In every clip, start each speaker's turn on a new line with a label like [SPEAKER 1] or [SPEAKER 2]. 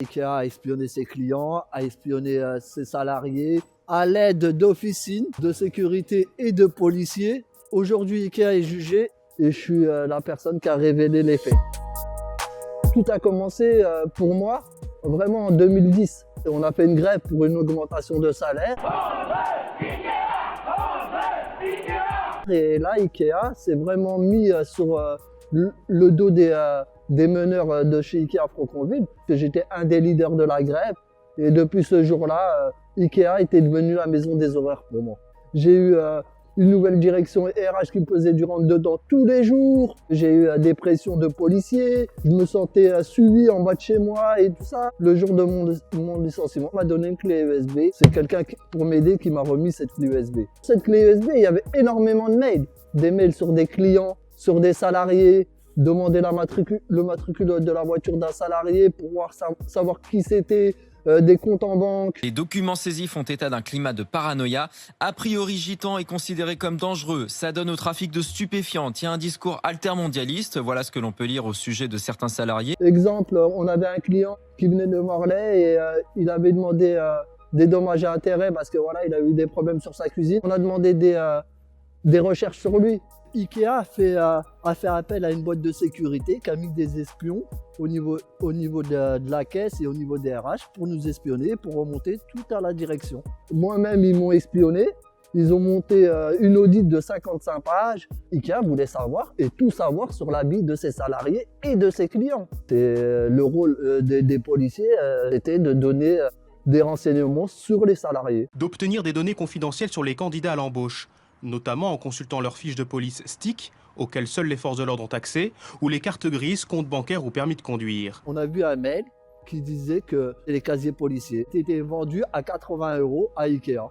[SPEAKER 1] Ikea a espionné ses clients, a espionné ses salariés, à l'aide d'officines de sécurité et de policiers. Aujourd'hui, Ikea est jugé et je suis la personne qui a révélé les faits. Tout a commencé pour moi vraiment en 2010. On a fait une grève pour une augmentation de salaire. Et là, Ikea s'est vraiment mis sur le dos des meneurs de chez Ikea Franconville. J'étais un des leaders de la grève. Et depuis ce jour-là, Ikea était devenu la maison des horreurs pour moi. J'ai eu une nouvelle direction RH qui me faisait du rentre-dedans tous les jours. J'ai eu des pressions de policiers. Je me sentais suivi en bas de chez moi et tout ça. Le jour de mon licenciement, on m'a donné une clé USB. C'est quelqu'un pour m'aider qui m'a remis cette clé USB. Cette clé USB, il y avait énormément de mails. Des mails sur des clients, sur des salariés, demander le matricule de la voiture d'un salarié pour savoir qui c'était, des comptes en banque.
[SPEAKER 2] Les documents saisis font état d'un climat de paranoïa. A priori, Gitan est considéré comme dangereux. Ça donne au trafic de stupéfiants. Il y a un discours altermondialiste. Voilà ce que l'on peut lire au sujet de certains salariés.
[SPEAKER 1] Exemple, on avait un client qui venait de Morlaix et il avait demandé des dommages et intérêts parce que voilà, il a eu des problèmes sur sa cuisine. On a demandé des recherches sur lui. Ikea a fait appel à une boîte de sécurité qui a mis des espions au niveau de la caisse et au niveau des RH pour nous espionner, pour remonter tout à la direction. Moi-même, ils m'ont espionné. Ils ont monté une audit de 55 pages. Ikea voulait savoir et tout savoir sur la vie de ses salariés et de ses clients. Le rôle des policiers était de donner des renseignements sur les salariés.
[SPEAKER 3] D'obtenir des données confidentielles sur les candidats à l'embauche, notamment en consultant leurs fiches de police STIC, auxquelles seules les forces de l'ordre ont accès, ou les cartes grises, comptes bancaires ou permis de conduire.
[SPEAKER 1] On a vu un mail qui disait que les casiers policiers étaient vendus à 80 € à Ikea,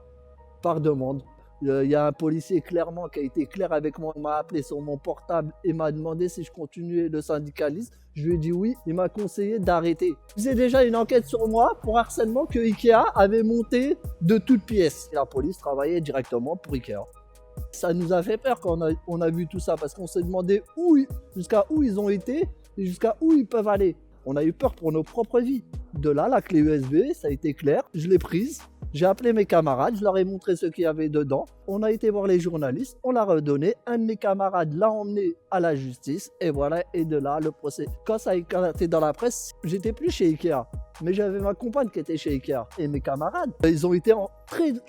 [SPEAKER 1] par demande. Il y a un policier clairement qui a été clair avec moi, il m'a appelé sur mon portable et m'a demandé si je continuais le syndicalisme. Je lui ai dit oui, il m'a conseillé d'arrêter. Il faisait déjà une enquête sur moi pour harcèlement que Ikea avait monté de toutes pièces. Et la police travaillait directement pour Ikea. Ça nous a fait peur quand on a vu tout ça parce qu'on s'est demandé jusqu'à où ils ont été et jusqu'à où ils peuvent aller. On a eu peur pour nos propres vies. De là, la clé USB, ça a été clair, je l'ai prise. J'ai appelé mes camarades, je leur ai montré ce qu'il y avait dedans. On a été voir les journalistes, on l'a redonné. Un de mes camarades l'a emmené à la justice et voilà, et de là, le procès. Quand ça a éclaté dans la presse, j'étais plus chez Ikea, mais j'avais ma compagne qui était chez Ikea. Et mes camarades, ils ont été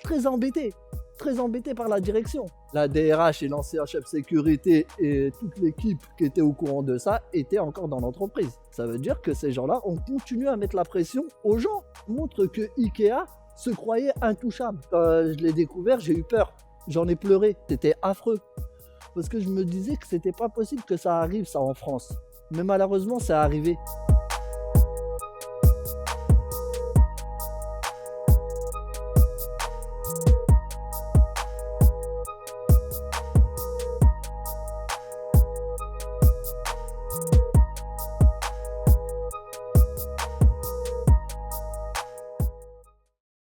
[SPEAKER 1] très embêtés. Très embêté par la direction. La DRH et l'ancien chef sécurité et toute l'équipe qui était au courant de ça étaient encore dans l'entreprise. Ça veut dire que ces gens-là ont continué à mettre la pression aux gens. Montre que Ikea se croyait intouchable. Quand je l'ai découvert, j'ai eu peur. J'en ai pleuré. C'était affreux. Parce que je me disais que c'était pas possible que ça arrive ça en France. Mais malheureusement, c'est arrivé.